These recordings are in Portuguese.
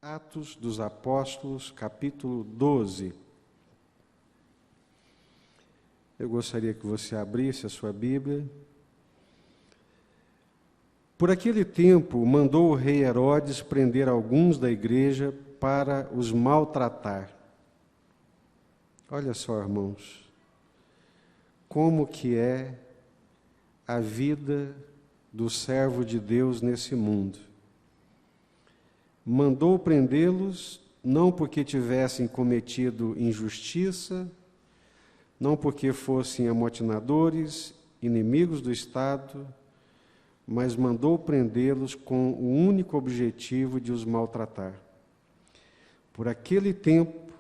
Atos dos Apóstolos, capítulo 12. Eu gostaria que você abrisse a sua Bíblia. Por aquele tempo, mandou o rei Herodes prender alguns da igreja para os maltratar. Olha só, irmãos, como que é a vida do servo de Deus nesse mundo. Mandou prendê-los, não porque tivessem cometido injustiça, não porque fossem amotinadores, inimigos do Estado, mas mandou prendê-los com o único objetivo de os maltratar. Por aquele tempo,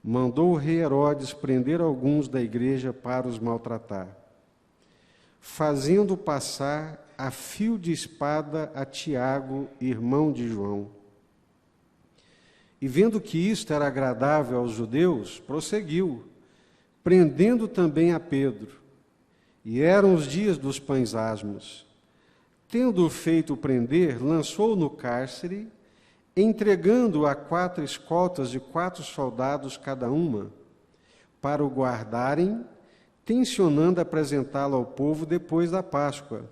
mandou o rei Herodes prender alguns da igreja para os maltratar, fazendo passar a fio de espada a Tiago, irmão de João. E vendo que isto era agradável aos judeus, prosseguiu, prendendo também a Pedro. E eram os dias dos pães asmos. Tendo-o feito prender, lançou-o no cárcere, entregando-o a 4 escoltas de 4 soldados cada uma, para o guardarem, tencionando apresentá-lo ao povo depois da Páscoa.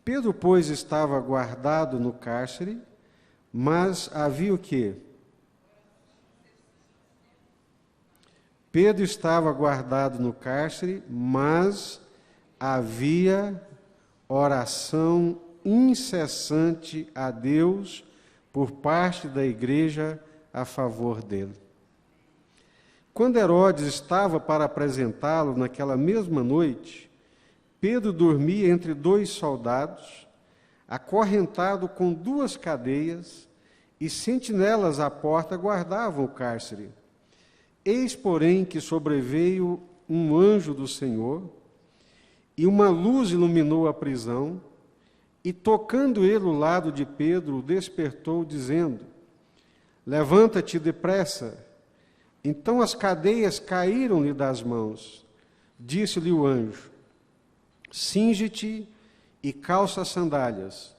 Pedro, pois, estava guardado no cárcere, mas havia o quê? Pedro estava guardado no cárcere, mas havia oração incessante a Deus por parte da igreja a favor dele. Quando Herodes estava para apresentá-lo naquela mesma noite, Pedro dormia entre 2 soldados, acorrentado com 2 cadeias, e sentinelas à porta guardavam o cárcere. Eis, porém, que sobreveio um anjo do Senhor, e uma luz iluminou a prisão, e tocando ele o lado de Pedro, o despertou, dizendo: levanta-te depressa. Então as cadeias caíram-lhe das mãos. Disse-lhe o anjo: cinge-te e calça as sandálias.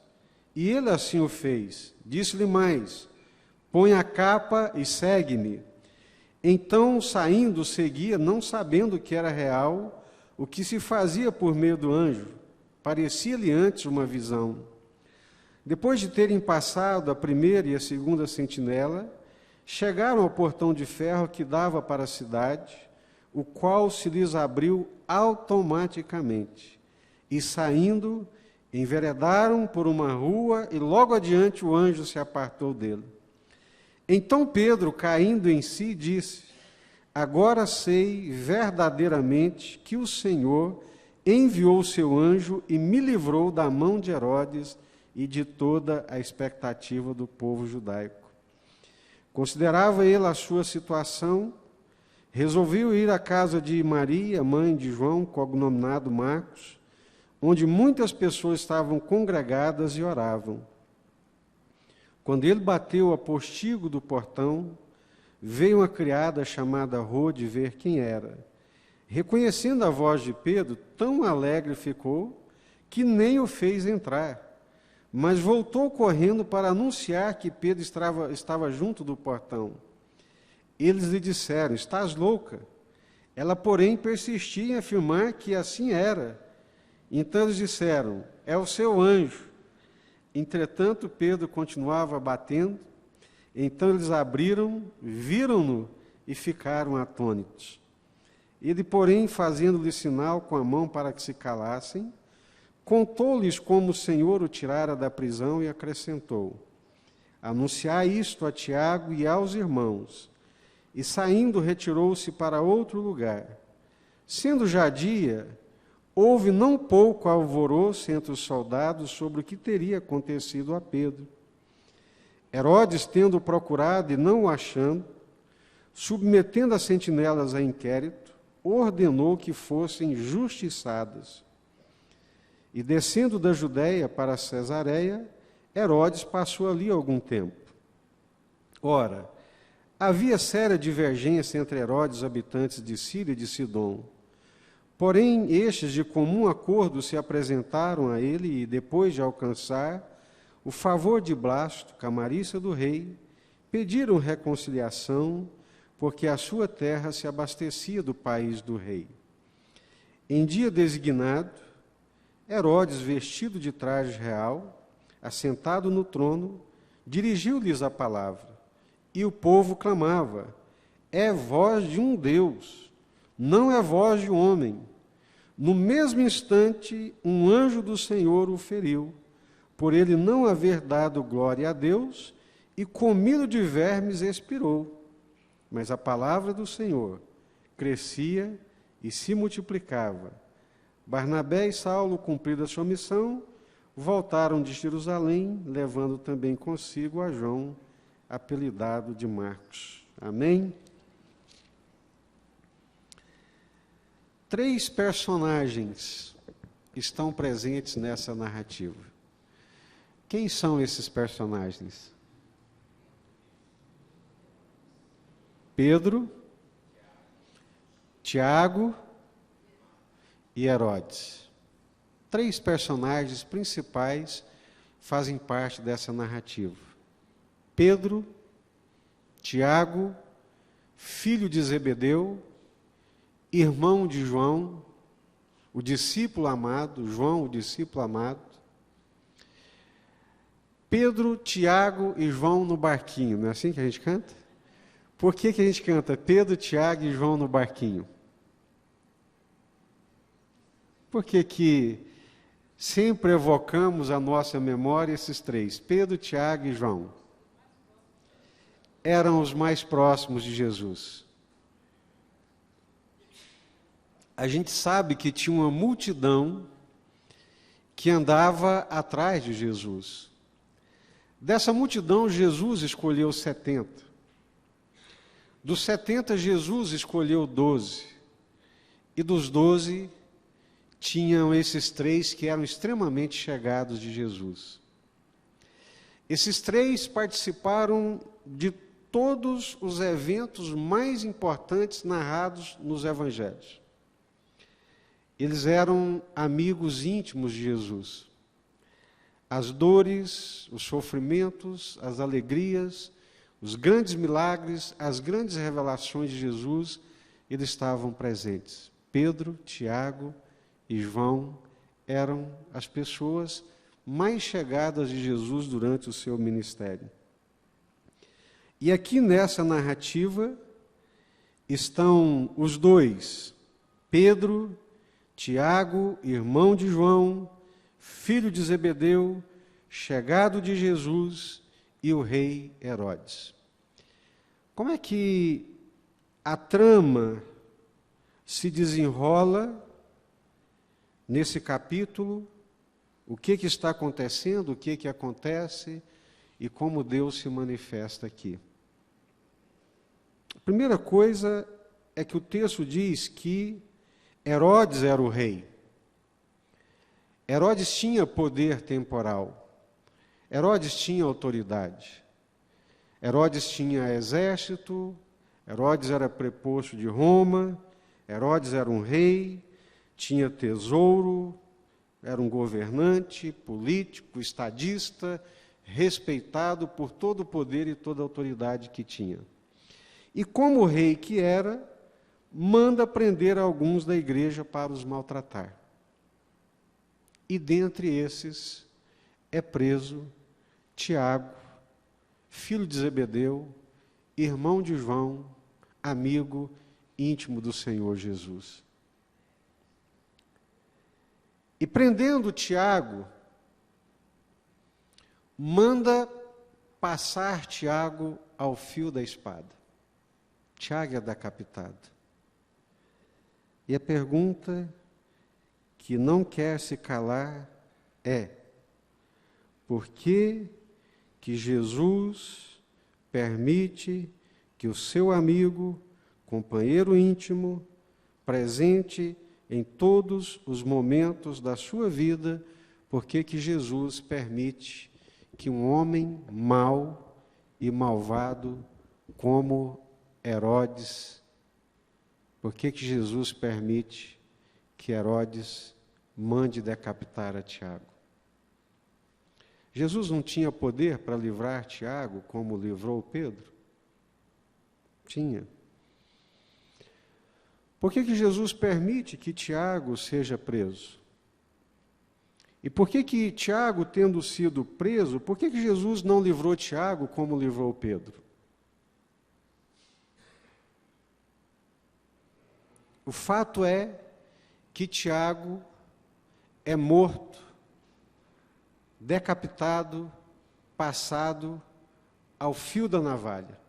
E ele assim o fez. Disse-lhe mais: põe a capa e segue-me. Então, saindo, seguia, não sabendo que era real, o que se fazia por meio do anjo. Parecia-lhe antes uma visão. Depois de terem passado a primeira e a segunda sentinela, chegaram ao portão de ferro que dava para a cidade, o qual se lhes abriu automaticamente. E saindo, enveredaram por uma rua, e logo adiante o anjo se apartou dele. Então Pedro, caindo em si, disse: agora sei verdadeiramente que o Senhor enviou o seu anjo e me livrou da mão de Herodes e de toda a expectativa do povo judaico. Considerava ele a sua situação, resolveu ir à casa de Maria, mãe de João, cognominado Marcos, onde muitas pessoas estavam congregadas e oravam. Quando ele bateu a postigo do portão, veio uma criada chamada Rode ver quem era. Reconhecendo a voz de Pedro, tão alegre ficou que nem o fez entrar, mas voltou correndo para anunciar que Pedro estava junto do portão. Eles lhe disseram: estás louca? Ela, porém, persistia em afirmar que assim era. Então eles disseram: é o seu anjo. Entretanto, Pedro continuava batendo. Então eles abriram, viram-no e ficaram atônitos. Ele, porém, fazendo-lhe sinal com a mão para que se calassem, contou-lhes como o Senhor o tirara da prisão e acrescentou: anunciai isto a Tiago e aos irmãos. E saindo, retirou-se para outro lugar. Sendo já dia, houve não pouco alvoroço entre os soldados sobre o que teria acontecido a Pedro. Herodes, tendo procurado e não o achando, submetendo as sentinelas a inquérito, ordenou que fossem justiçadas. E descendo da Judéia para Cesareia, Herodes passou ali algum tempo. Ora, havia séria divergência entre Herodes e os habitantes de Síria e de Sidom. Porém, estes de comum acordo se apresentaram a ele e, depois de alcançar o favor de Blasto, camarista do rei, pediram reconciliação, porque a sua terra se abastecia do país do rei. Em dia designado, Herodes, vestido de traje real, assentado no trono, dirigiu-lhes a palavra, e o povo clamava: é voz de um Deus, não é voz de homem. No mesmo instante, um anjo do Senhor o feriu, por ele não haver dado glória a Deus, e comido de vermes expirou. Mas a palavra do Senhor crescia e se multiplicava. Barnabé e Saulo, cumprida a sua missão, voltaram de Jerusalém, levando também consigo a João, apelidado de Marcos. Amém? 3 personagens estão presentes nessa narrativa. Quem são esses personagens? Pedro, Tiago e Herodes. 3 personagens principais fazem parte dessa narrativa. Pedro, Tiago, filho de Zebedeu, irmão de João, o discípulo amado, João, o discípulo amado. Pedro, Tiago e João no barquinho, não é assim que a gente canta? Por que a gente canta Pedro, Tiago e João no barquinho? Porque sempre evocamos à nossa memória esses 3, Pedro, Tiago e João. Eram os mais próximos de Jesus. A gente sabe que tinha uma multidão que andava atrás de Jesus. Dessa multidão, Jesus escolheu 70. Dos 70, Jesus escolheu 12. E dos 12, tinham esses 3 que eram extremamente chegados de Jesus. Esses 3 participaram de todos os eventos mais importantes narrados nos evangelhos. Eles eram amigos íntimos de Jesus. As dores, os sofrimentos, as alegrias, os grandes milagres, as grandes revelações de Jesus, eles estavam presentes. Pedro, Tiago e João eram as pessoas mais chegadas de Jesus durante o seu ministério. E aqui nessa narrativa estão os 2, Pedro, Tiago, irmão de João, filho de Zebedeu, chegado de Jesus, e o rei Herodes. Como é que a trama se desenrola nesse capítulo? O que está acontecendo, o que acontece e como Deus se manifesta aqui? A primeira coisa é que o texto diz que Herodes era o rei. Herodes tinha poder temporal. Herodes tinha autoridade. Herodes tinha exército. Herodes era preposto de Roma. Herodes era um rei. Tinha tesouro. Era um governante, político, estadista, respeitado por todo o poder e toda a autoridade que tinha. E como rei que era, manda prender alguns da igreja para os maltratar. E dentre esses é preso Tiago, filho de Zebedeu, irmão de João, amigo íntimo do Senhor Jesus. E prendendo Tiago, manda passar Tiago ao fio da espada. Tiago é decapitado. E a pergunta que não quer se calar é: por que Jesus permite que o seu amigo, companheiro íntimo, presente em todos os momentos da sua vida, por que Jesus permite que um homem mau e malvado como Herodes, por que Jesus permite que Herodes mande decapitar a Tiago? Jesus não tinha poder para livrar Tiago, como livrou Pedro? Tinha. Por que Jesus permite que Tiago seja preso? E por que Tiago, tendo sido preso, por que Jesus não livrou Tiago como livrou Pedro? O fato é que Tiago é morto, decapitado, passado ao fio da navalha.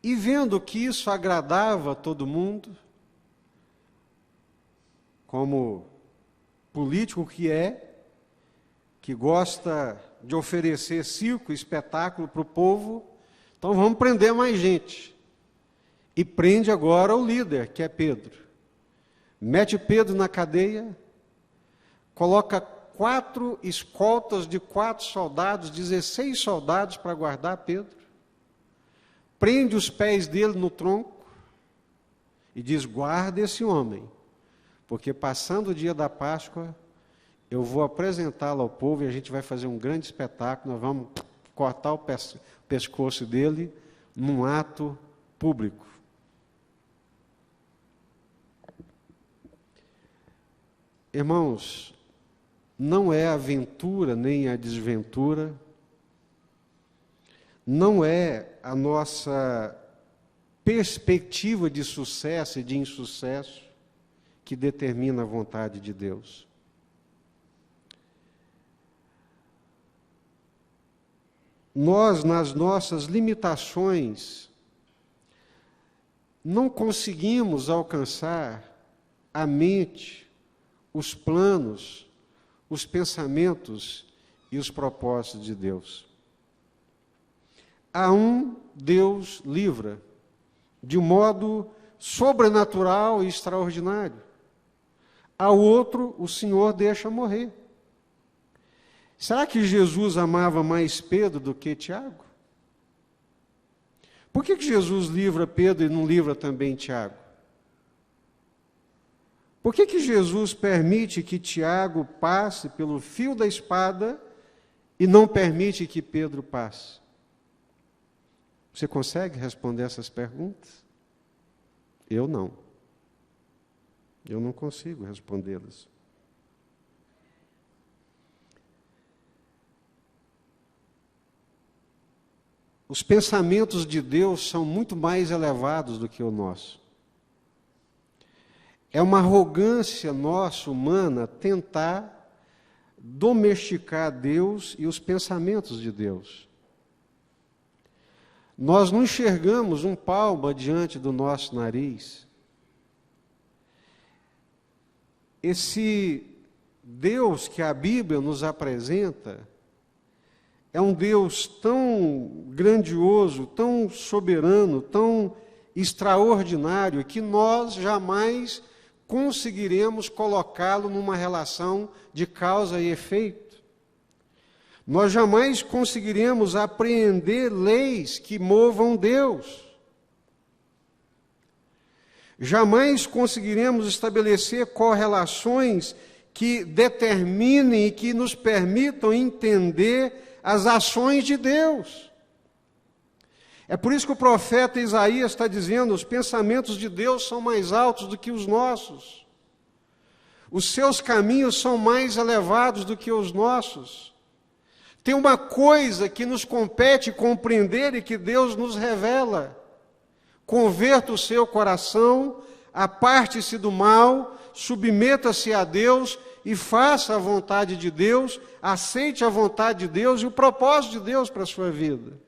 E vendo que isso agradava a todo mundo, como político que gosta de oferecer circo, espetáculo para o povo, então vamos prender mais gente. E prende agora o líder, que é Pedro. Mete Pedro na cadeia, coloca 4 escoltas de 4 soldados, 16 soldados para guardar Pedro. Prende os pés dele no tronco e diz: guarda esse homem, porque passando o dia da Páscoa, eu vou apresentá-lo ao povo e a gente vai fazer um grande espetáculo, nós vamos cortar o pescoço dele num ato público. Irmãos, não é a aventura nem a desventura, não é a nossa perspectiva de sucesso e de insucesso que determina a vontade de Deus. Nós, nas nossas limitações, não conseguimos alcançar a mente, os planos, os pensamentos e os propósitos de Deus. A um, Deus livra, de modo sobrenatural e extraordinário. Ao outro, o Senhor deixa morrer. Será que Jesus amava mais Pedro do que Tiago? Por que Jesus livra Pedro e não livra também Tiago? Por que Jesus permite que Tiago passe pelo fio da espada e não permite que Pedro passe? Você consegue responder essas perguntas? Eu não. Eu não consigo respondê-las. Os pensamentos de Deus são muito mais elevados do que o nosso. É uma arrogância nossa, humana, tentar domesticar Deus e os pensamentos de Deus. Nós não enxergamos um palmo diante do nosso nariz. Esse Deus que a Bíblia nos apresenta é um Deus tão grandioso, tão soberano, tão extraordinário, que nós jamais conseguiremos colocá-lo numa relação de causa e efeito. Nós jamais conseguiremos apreender leis que movam Deus. Jamais conseguiremos estabelecer correlações que determinem e que nos permitam entender as ações de Deus. É por isso que o profeta Isaías está dizendo: os pensamentos de Deus são mais altos do que os nossos. Os seus caminhos são mais elevados do que os nossos. Tem uma coisa que nos compete compreender e que Deus nos revela. Converta o seu coração, aparte-se do mal, submeta-se a Deus e faça a vontade de Deus, aceite a vontade de Deus e o propósito de Deus para a sua vida.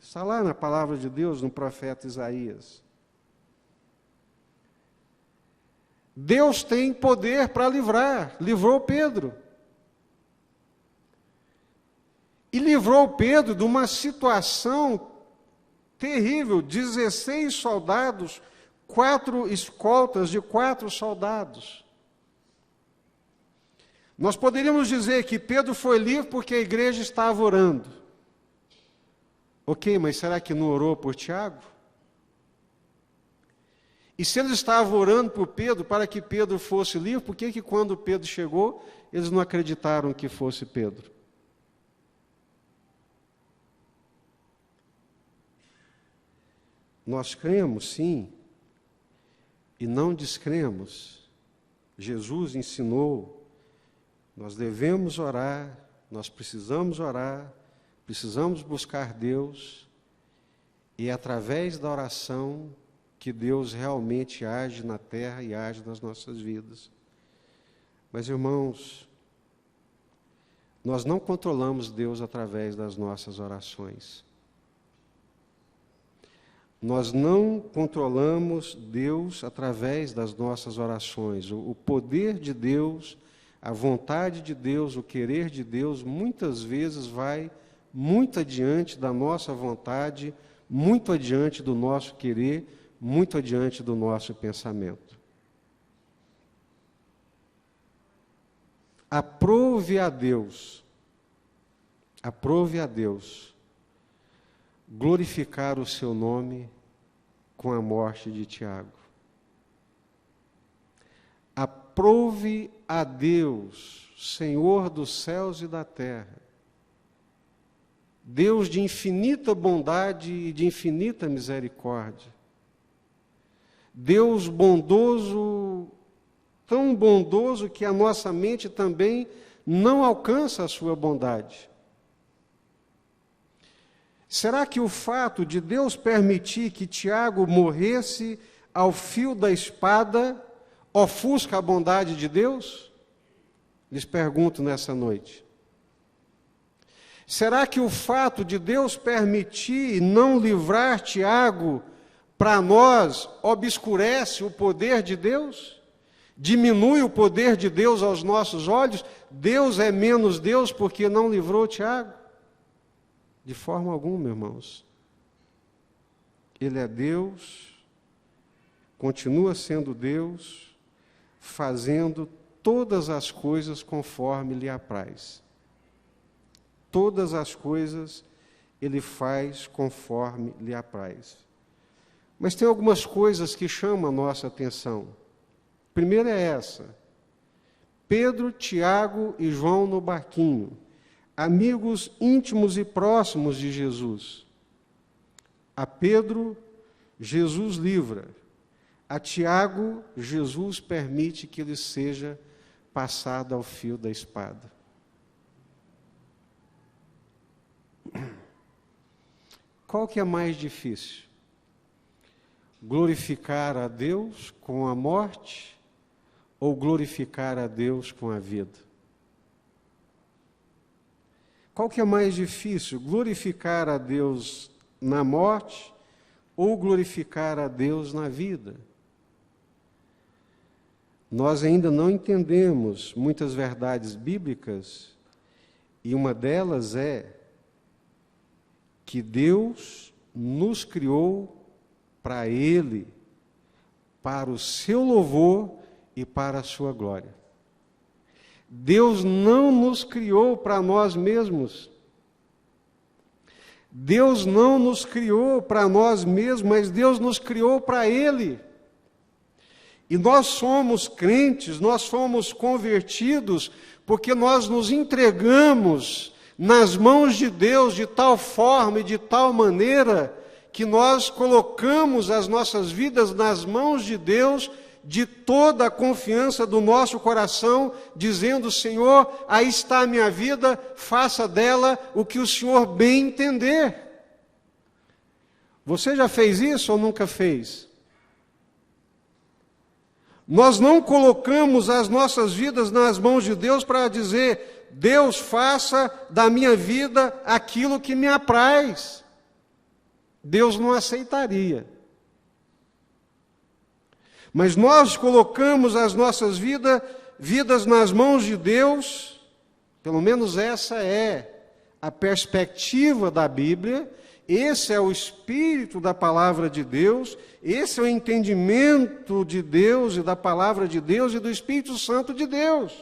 Está lá na palavra de Deus, no profeta Isaías. Deus tem poder para livrar, livrou Pedro. E livrou Pedro de uma situação terrível, 16 soldados, 4 escoltas de 4 soldados. Nós poderíamos dizer que Pedro foi livre porque a igreja estava orando. Ok, mas será que não orou por Tiago? E se eles estavam orando por Pedro, para que Pedro fosse livre, por que quando Pedro chegou, eles não acreditaram que fosse Pedro? Nós cremos, sim, e não descremos. Jesus ensinou, nós devemos orar, nós precisamos orar, precisamos buscar Deus, e é através da oração que Deus realmente age na terra e age nas nossas vidas. Mas, irmãos, nós não controlamos Deus através das nossas orações. Nós não controlamos Deus através das nossas orações. O poder de Deus, a vontade de Deus, o querer de Deus, muitas vezes vai muito adiante da nossa vontade, muito adiante do nosso querer, muito adiante do nosso pensamento. Aprove a Deus glorificar o seu nome com a morte de Tiago. Aprove a Deus, Senhor dos céus e da terra, Deus de infinita bondade e de infinita misericórdia, Deus bondoso, tão bondoso que a nossa mente também não alcança a sua bondade. Será que o fato de Deus permitir que Tiago morresse ao fio da espada ofusca a bondade de Deus? Lhes pergunto nessa noite. Será que o fato de Deus permitir não livrar Tiago para nós obscurece o poder de Deus? Diminui o poder de Deus aos nossos olhos? Deus é menos Deus porque não livrou Tiago? De forma alguma, irmãos. Ele é Deus, continua sendo Deus, fazendo todas as coisas conforme lhe apraz. Todas as coisas Ele faz conforme lhe apraz. Mas tem algumas coisas que chamam a nossa atenção. Primeira é essa: Pedro, Tiago e João no barquinho, amigos íntimos e próximos de Jesus. A Pedro, Jesus livra. A Tiago, Jesus permite que ele seja passado ao fio da espada. Qual que é mais difícil? Glorificar a Deus com a morte ou glorificar a Deus com a vida? Qual que é mais difícil? Glorificar a Deus na morte ou glorificar a Deus na vida? Nós ainda não entendemos muitas verdades bíblicas, e uma delas é que Deus nos criou para Ele, para o seu louvor e para a sua glória. Deus não nos criou para nós mesmos. Deus não nos criou para nós mesmos, mas Deus nos criou para Ele. E nós somos crentes, nós somos convertidos, porque nós nos entregamos nas mãos de Deus de tal forma e de tal maneira que nós colocamos as nossas vidas nas mãos de Deus de toda a confiança do nosso coração, dizendo: Senhor, aí está a minha vida, faça dela o que o Senhor bem entender. Você já fez isso ou nunca fez? Nós não colocamos as nossas vidas nas mãos de Deus para dizer: Deus, faça da minha vida aquilo que me apraz. Deus não aceitaria. Mas nós colocamos as nossas vidas nas mãos de Deus, pelo menos essa é a perspectiva da Bíblia, esse é o espírito da palavra de Deus, esse é o entendimento de Deus e da palavra de Deus e do Espírito Santo de Deus.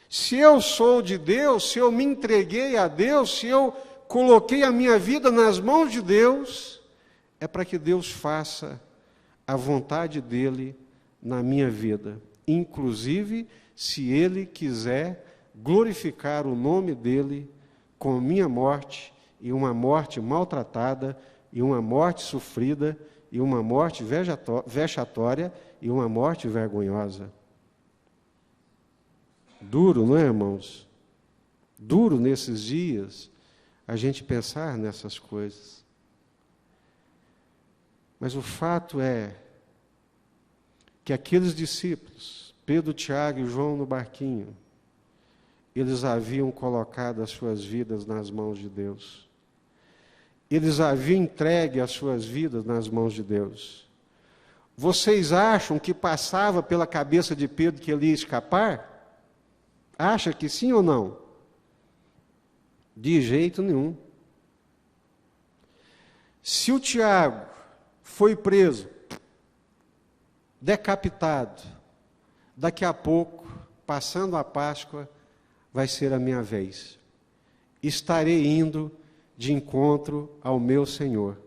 Se eu sou de Deus, se eu me entreguei a Deus, se eu coloquei a minha vida nas mãos de Deus, é para que Deus faça a vontade dele na minha vida, inclusive se ele quiser glorificar o nome dele com minha morte, e uma morte maltratada, e uma morte sofrida, e uma morte vexatória, e uma morte vergonhosa. Duro, não é, irmãos? Duro nesses dias a gente pensar nessas coisas. Mas o fato é que aqueles discípulos, Pedro, Tiago e João no barquinho, eles haviam colocado as suas vidas nas mãos de Deus. Eles haviam entregue as suas vidas nas mãos de Deus. Vocês acham que passava pela cabeça de Pedro que ele ia escapar? Acha que sim ou não? De jeito nenhum. Se o Tiago foi preso, decapitado, daqui a pouco, passando a Páscoa, vai ser a minha vez. Estarei indo de encontro ao meu Senhor.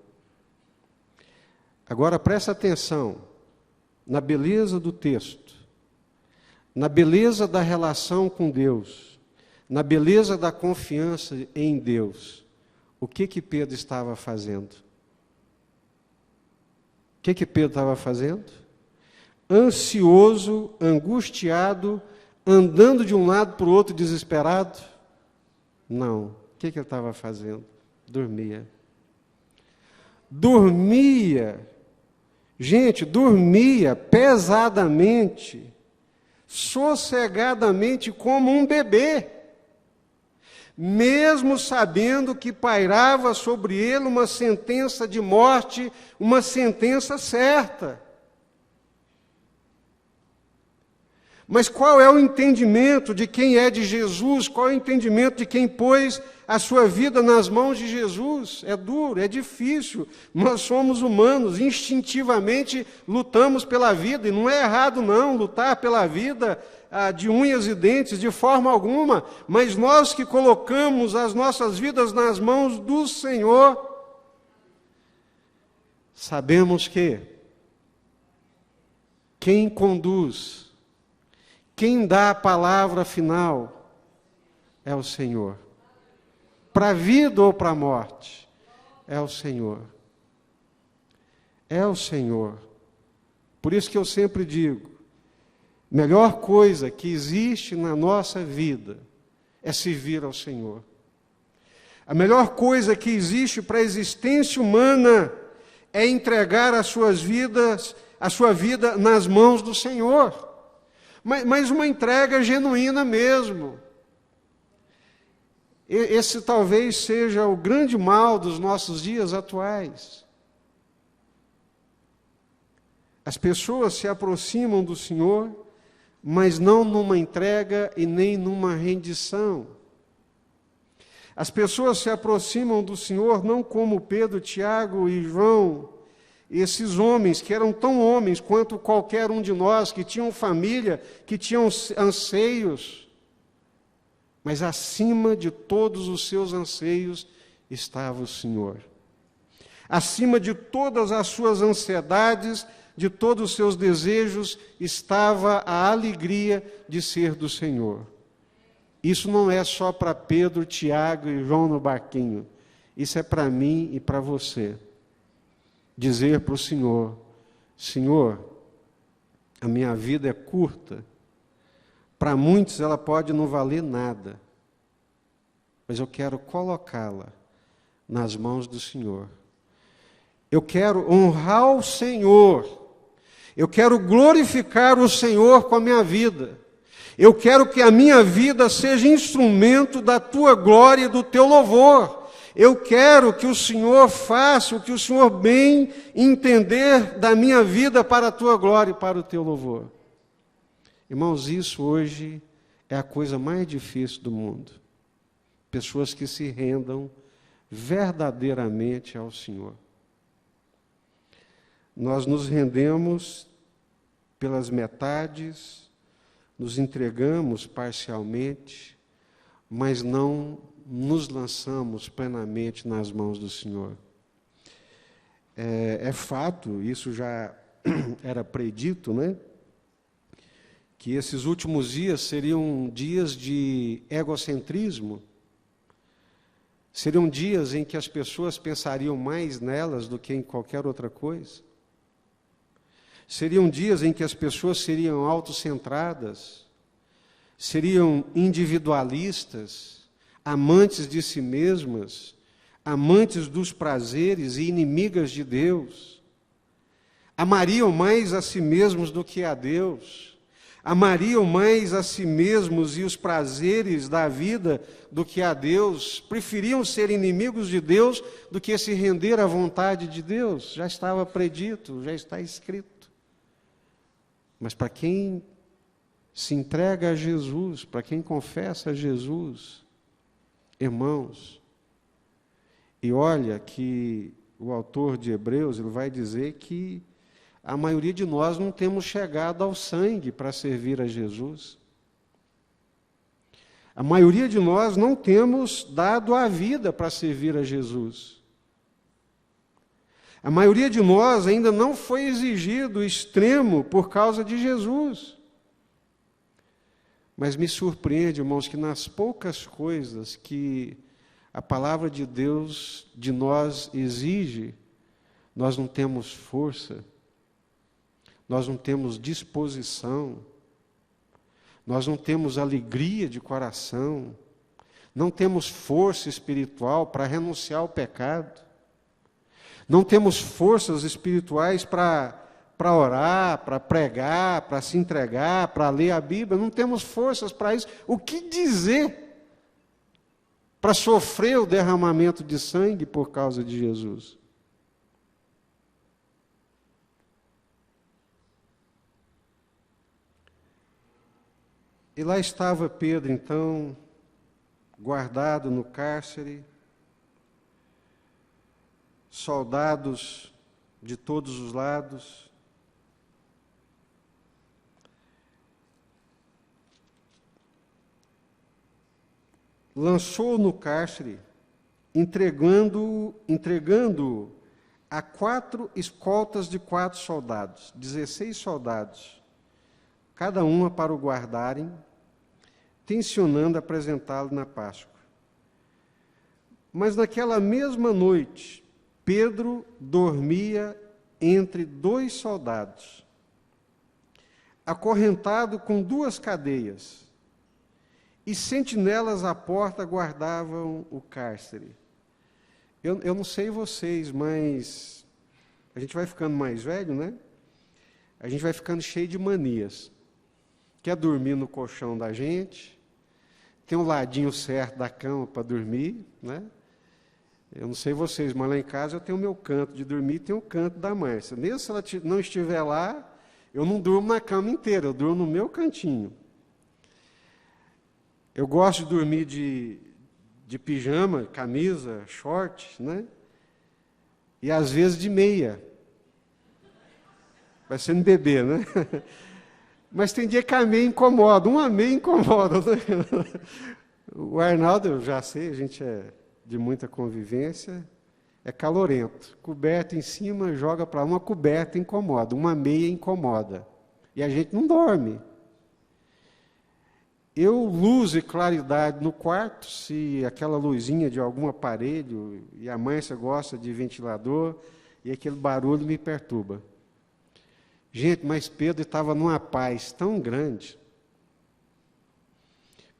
Agora presta atenção na beleza do texto, na beleza da relação com Deus, na beleza da confiança em Deus. O que Pedro estava fazendo? O que Pedro estava fazendo? Ansioso, angustiado, andando de um lado para o outro desesperado? Não. O que ele estava fazendo? Dormia. Dormia. Gente, dormia pesadamente, sossegadamente como um bebê, mesmo sabendo que pairava sobre ele uma sentença de morte, uma sentença certa. Mas qual é o entendimento de quem é de Jesus? Qual é o entendimento de quem pôs a sua vida nas mãos de Jesus? É duro, é difícil. Nós somos humanos, instintivamente lutamos pela vida. E não é errado não, lutar pela vida de unhas e dentes, de forma alguma. Mas nós que colocamos as nossas vidas nas mãos do Senhor, sabemos que quem conduz, quem dá a palavra final é o Senhor. Para a vida ou para a morte, é o Senhor. É o Senhor. Por isso que eu sempre digo, melhor coisa que existe na nossa vida é servir ao Senhor. A melhor coisa que existe para a existência humana é entregar as suas vidas, a sua vida nas mãos do Senhor. Mas uma entrega genuína mesmo. Esse talvez seja o grande mal dos nossos dias atuais. As pessoas se aproximam do Senhor, mas não numa entrega e nem numa rendição. As pessoas se aproximam do Senhor não como Pedro, Tiago e João, esses homens que eram tão homens quanto qualquer um de nós, que tinham família, que tinham anseios, mas acima de todos os seus anseios estava o Senhor. Acima de todas as suas ansiedades, de todos os seus desejos, estava a alegria de ser do Senhor. Isso não é só para Pedro, Tiago e João no barquinho. Isso é para mim e para você. Dizer para o Senhor, Senhor, a minha vida é curta. Para muitos ela pode não valer nada. Mas eu quero colocá-la nas mãos do Senhor. Eu quero honrar o Senhor. Eu quero glorificar o Senhor com a minha vida. Eu quero que a minha vida seja instrumento da tua glória e do teu louvor. Eu quero que o Senhor faça o que o Senhor bem entender da minha vida para a tua glória e para o teu louvor. Irmãos, isso hoje é a coisa mais difícil do mundo. Pessoas que se rendam verdadeiramente ao Senhor. Nós nos rendemos pelas metades, nos entregamos parcialmente, mas não nos lançamos plenamente nas mãos do Senhor. É fato, isso já era predito, né, que esses últimos dias seriam dias de egocentrismo, seriam dias em que as pessoas pensariam mais nelas do que em qualquer outra coisa. Seriam dias em que as pessoas seriam autocentradas, seriam individualistas, amantes de si mesmas, amantes dos prazeres e inimigas de Deus. Amariam mais a si mesmos do que a Deus. Amariam mais a si mesmos e os prazeres da vida do que a Deus. Preferiam ser inimigos de Deus do que se render à vontade de Deus. Já estava predito, já está escrito. Mas para quem se entrega a Jesus, para quem confessa a Jesus, irmãos, e olha que o autor de Hebreus, ele vai dizer que a maioria de nós não temos chegado ao sangue para servir a Jesus. A maioria de nós não temos dado a vida para servir a Jesus. A maioria de nós ainda não foi exigido o extremo por causa de Jesus. Mas me surpreende, irmãos, que nas poucas coisas que a palavra de Deus de nós exige, nós não temos força, nós não temos disposição, nós não temos alegria de coração, não temos força espiritual para renunciar ao pecado, não temos forças espirituais para orar, para pregar, para se entregar, para ler a Bíblia, não temos forças para isso. O que dizer para sofrer o derramamento de sangue por causa de Jesus? E lá estava Pedro, então, guardado no cárcere, soldados de todos os lados. Lançou-o no cárcere, entregando a 4 escoltas de 4 soldados, 16 soldados, cada uma para o guardarem, tencionando apresentá-lo na Páscoa. Mas naquela mesma noite, Pedro dormia entre 2 soldados, acorrentado com 2 cadeias, e sentinelas à porta guardavam o cárcere. Eu não sei vocês, mas a gente vai ficando mais velho, né? A gente vai ficando cheio de manias. Quer dormir no colchão da gente, tem um ladinho certo da cama para dormir, né? Eu não sei vocês, mas lá em casa eu tenho o meu canto de dormir e tenho o canto da Márcia. Mesmo se ela não estiver lá, eu não durmo na cama inteira, eu durmo no meu cantinho. Eu gosto de dormir de pijama, camisa, short, né? E às vezes de meia. Vai sendo bebê, né? Mas tem dia que a meia incomoda, uma meia incomoda. Né? O Arnaldo, eu já sei, a gente é de muita convivência, é calorento. Coberta em cima, joga para uma coberta incomoda, uma meia incomoda. E a gente não dorme. Eu, luz e claridade no quarto, se aquela luzinha de algum aparelho, e a Márcia gosta de ventilador, e aquele barulho me perturba. Gente, mas Pedro estava numa paz tão grande.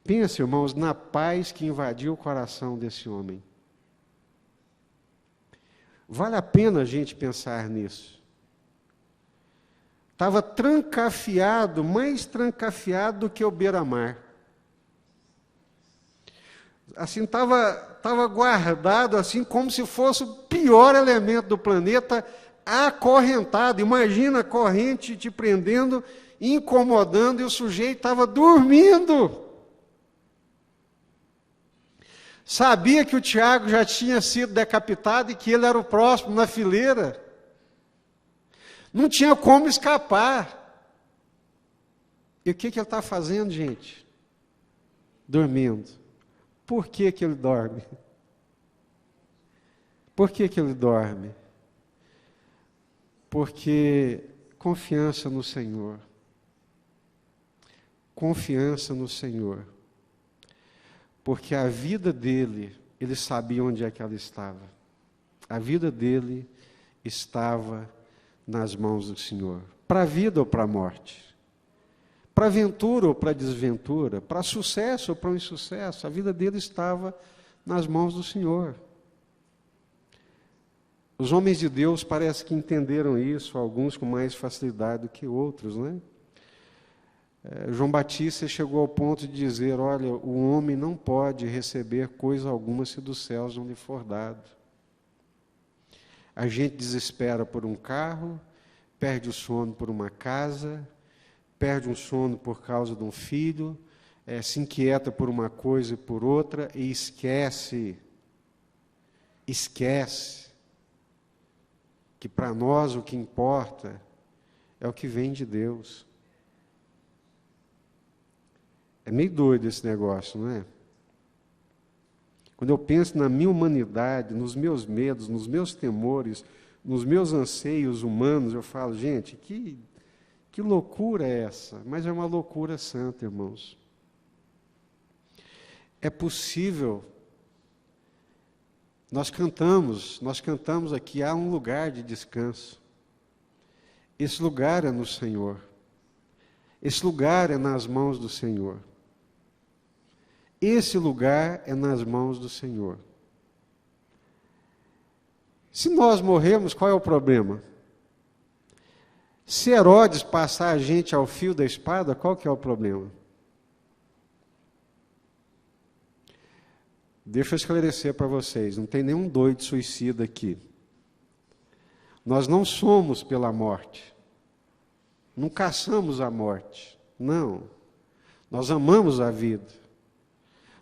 Pensa, irmãos, na paz que invadiu o coração desse homem. Vale a pena a gente pensar nisso. Estava trancafiado, mais trancafiado do que o beira-mar. Assim, estava guardado assim como se fosse o pior elemento do planeta, acorrentado. Imagina a corrente te prendendo, incomodando, e o sujeito estava dormindo. Sabia que o Tiago já tinha sido decapitado e que ele era o próximo na fileira. Não tinha como escapar. E o que ele está fazendo, gente? Dormindo. Por que ele dorme? Por que ele dorme? Porque Confiança no Senhor. Confiança no Senhor. Porque a vida dele, ele sabia onde é que ela estava. A vida dele estava nas mãos do Senhor. Para a vida ou para a morte. Para aventura ou para desventura. Para sucesso ou para um insucesso. A vida dele estava nas mãos do Senhor. Os homens de Deus parece que entenderam isso, alguns com mais facilidade do que outros, né? João Batista chegou ao ponto de dizer, olha, o homem não pode receber coisa alguma se dos céus não lhe for dado. A gente desespera por um carro, perde o sono por uma casa, perde um sono por causa de um filho, se inquieta por uma coisa e por outra e esquece que para nós o que importa é o que vem de Deus. É meio doido esse negócio, não é? Quando eu penso na minha humanidade, nos meus medos, nos meus temores, nos meus anseios humanos, eu falo, gente, que loucura é essa? Mas é uma loucura santa, irmãos. É possível. Nós cantamos aqui, há um lugar de descanso. Esse lugar é no Senhor. Esse lugar é nas mãos do Senhor. Esse lugar é nas mãos do Senhor. Se nós morrermos, qual é o problema? Se Herodes passar a gente ao fio da espada, qual que é o problema? Deixa eu esclarecer para vocês, não tem nenhum doido suicida aqui. Nós não somos pela morte. Não caçamos a morte. Não. Nós amamos a vida.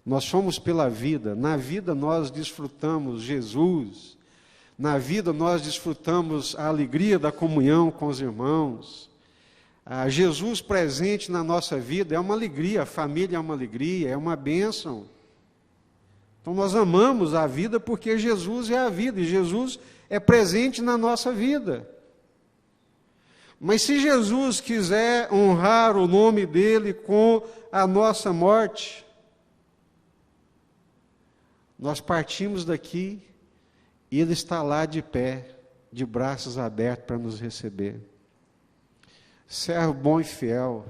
Nós somos pela vida. Na vida nós desfrutamos Jesus. Na vida nós desfrutamos a alegria da comunhão com os irmãos. Jesus presente na nossa vida é uma alegria, a família é uma alegria, é uma bênção. Então nós amamos a vida porque Jesus é a vida e Jesus é presente na nossa vida. Mas se Jesus quiser honrar o nome dele com a nossa morte, nós partimos daqui e ele está lá de pé, de braços abertos para nos receber. Servo bom e fiel,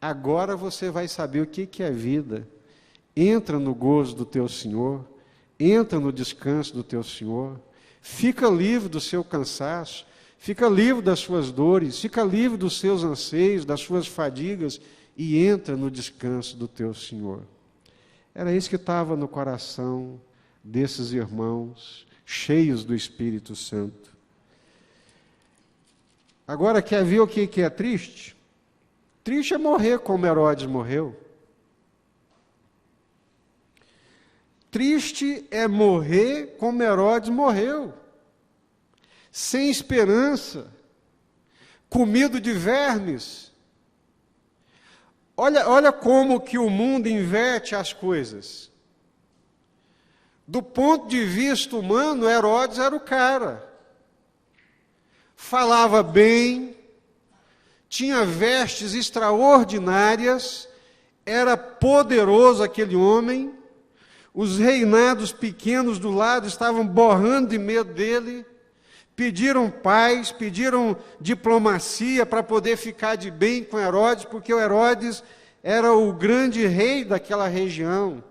agora você vai saber o que é vida. Entra no gozo do teu Senhor, entra no descanso do teu Senhor, fica livre do seu cansaço, fica livre das suas dores, fica livre dos seus anseios, das suas fadigas e entra no descanso do teu Senhor. Era isso que estava no coração desses irmãos, cheios do Espírito Santo. Agora, quer ver o que é triste? Triste é morrer como Herodes morreu. Triste é morrer como Herodes morreu, sem esperança, comido de vermes. Olha como que o mundo inverte as coisas. Do ponto de vista humano, Herodes era o cara. Falava bem, tinha vestes extraordinárias, era poderoso aquele homem. Os reinados pequenos do lado estavam borrando de medo dele, pediram paz, pediram diplomacia para poder ficar de bem com Herodes, porque o Herodes era o grande rei daquela região.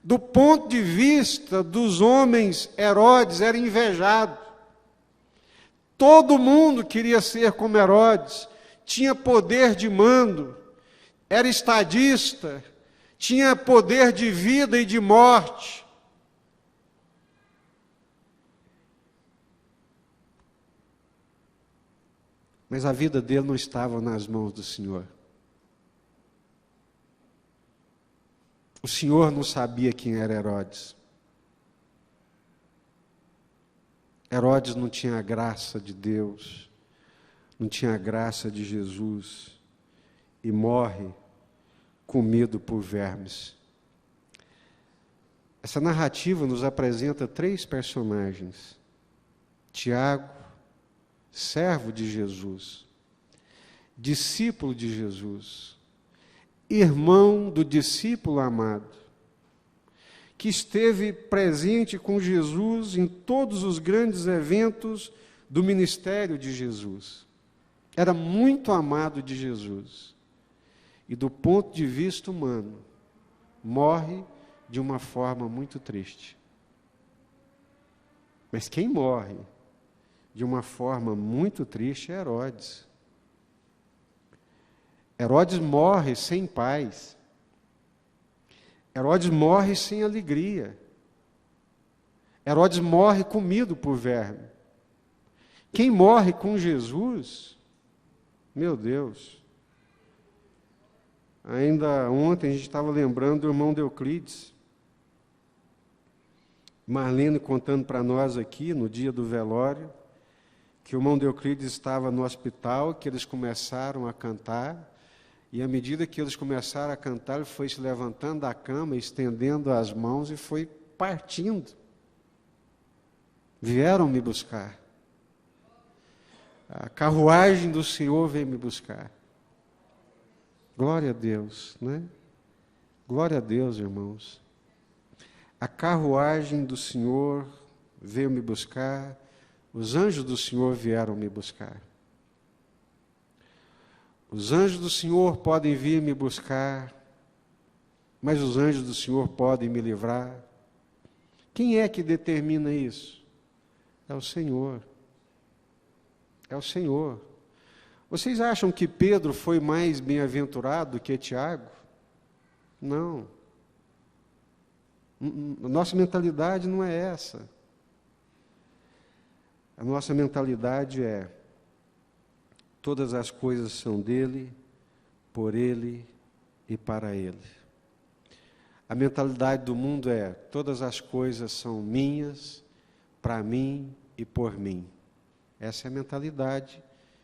Do ponto de vista dos homens, Herodes era invejado. Todo mundo queria ser como Herodes, tinha poder de mando, era estadista, tinha poder de vida e de morte. Mas a vida dele não estava nas mãos do Senhor. O Senhor não sabia quem era Herodes. Herodes não tinha a graça de Deus, não tinha a graça de Jesus, e morre comido por vermes. Essa narrativa nos apresenta 3 personagens: Tiago, servo de Jesus, discípulo de Jesus, irmão do discípulo amado, que esteve presente com Jesus em todos os grandes eventos do ministério de Jesus. Era muito amado de Jesus. E do ponto de vista humano, morre de uma forma muito triste. Mas quem morre de uma forma muito triste é Herodes. Herodes morre sem paz. Herodes morre sem alegria. Herodes morre comido por verme. Quem morre com Jesus, meu Deus. Ainda ontem a gente estava lembrando do irmão de Euclides. Marlene contando para nós aqui, no dia do velório, que o irmão de Euclides estava no hospital, que eles começaram a cantar, e à medida que eles começaram a cantar, ele foi se levantando da cama, estendendo as mãos e foi partindo. Vieram me buscar. A carruagem do Senhor veio me buscar. Glória a Deus, né? Glória a Deus, irmãos. A carruagem do Senhor veio me buscar, os anjos do Senhor vieram me buscar. Os anjos do Senhor podem vir me buscar, mas os anjos do Senhor podem me livrar. Quem é que determina isso? É o Senhor. É o Senhor. Vocês acham que Pedro foi mais bem-aventurado que Tiago? Não. A nossa mentalidade não é essa. A nossa mentalidade é: todas as coisas são dele, por ele e para ele. A mentalidade do mundo é: todas as coisas são minhas, para mim e por mim. Essa é a mentalidade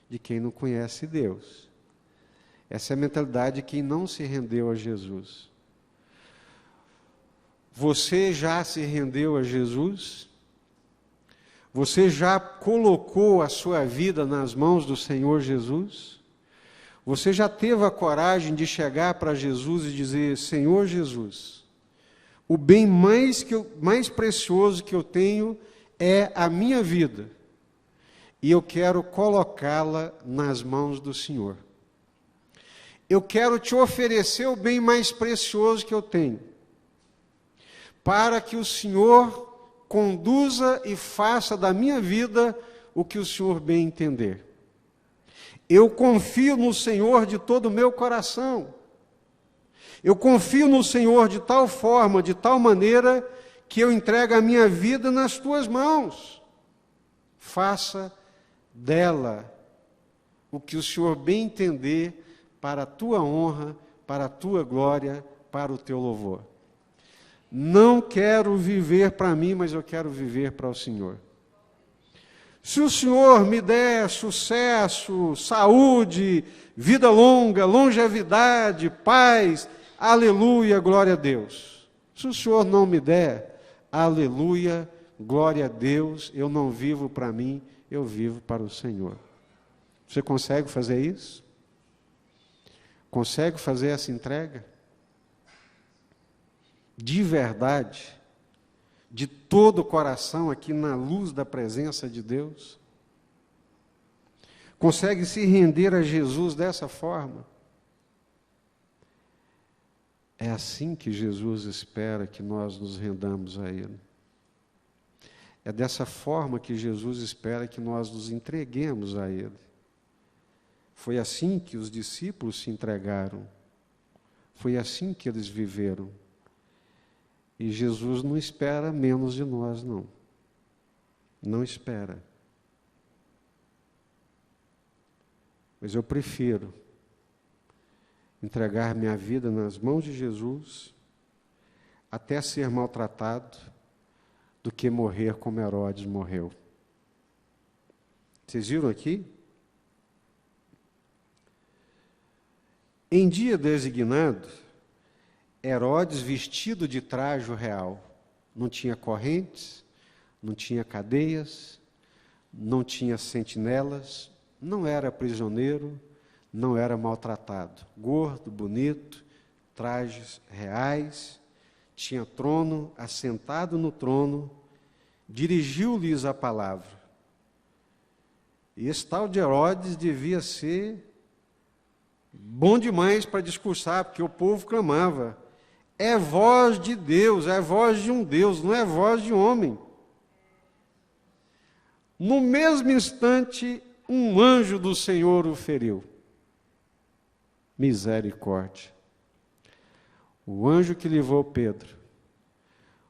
de quem não conhece Deus. Essa é a mentalidade de quem não se rendeu a Jesus. Você já se rendeu a Jesus? Você já colocou a sua vida nas mãos do Senhor Jesus? Você já teve a coragem de chegar para Jesus e dizer: Senhor Jesus, o bem mais precioso que eu tenho é a minha vida, e eu quero colocá-la nas mãos do Senhor. Eu quero te oferecer o bem mais precioso que eu tenho, para que o Senhor conduza e faça da minha vida o que o Senhor bem entender. Eu confio no Senhor de todo o meu coração. Eu confio no Senhor de tal forma, de tal maneira, que eu entrego a minha vida nas tuas mãos. Faça dela o que o Senhor bem entender, para a tua honra, para a tua glória, para o teu louvor. Não quero viver para mim, mas eu quero viver para o Senhor. Se o Senhor me der sucesso, saúde, vida longa, longevidade, paz, aleluia, glória a Deus. Se o Senhor não me der, aleluia, glória a Deus, eu não vivo para mim, eu vivo para o Senhor. Você consegue fazer isso? Consegue fazer essa entrega? De verdade, de todo o coração, aqui na luz da presença de Deus? Consegue se render a Jesus dessa forma? É assim que Jesus espera que nós nos rendamos a Ele. É dessa forma que Jesus espera que nós nos entreguemos a Ele. Foi assim que os discípulos se entregaram. Foi assim que eles viveram. E Jesus não espera menos de nós, não. Não espera. Mas eu prefiro entregar minha vida nas mãos de Jesus, até ser maltratado, do que morrer como Herodes morreu. Vocês viram aqui? Em dia designado, Herodes, vestido de trajo real, não tinha correntes, não tinha cadeias, não tinha sentinelas, não era prisioneiro, não era maltratado. Gordo, bonito, trajes reais, tinha trono, assentado no trono, dirigiu-lhes a palavra. E esse tal de Herodes devia ser bom demais para discursar, porque o povo clamava: é voz de Deus, é voz de um Deus, não é voz de homem. No mesmo instante, um anjo do Senhor o feriu. Misericórdia. O anjo que levou Pedro,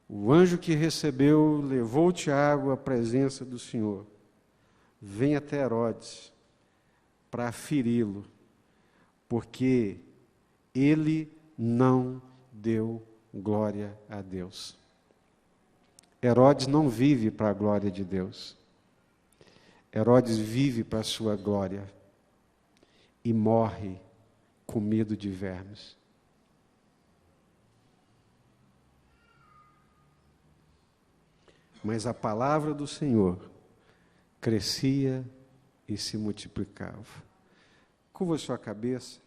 o anjo que levou Tiago à presença do Senhor, vem até Herodes para feri-lo, porque ele não deu glória a Deus. Herodes não vive para a glória de Deus. Herodes vive para a sua glória e morre comido de vermes. Mas a palavra do Senhor crescia e se multiplicava. Curva sua cabeça.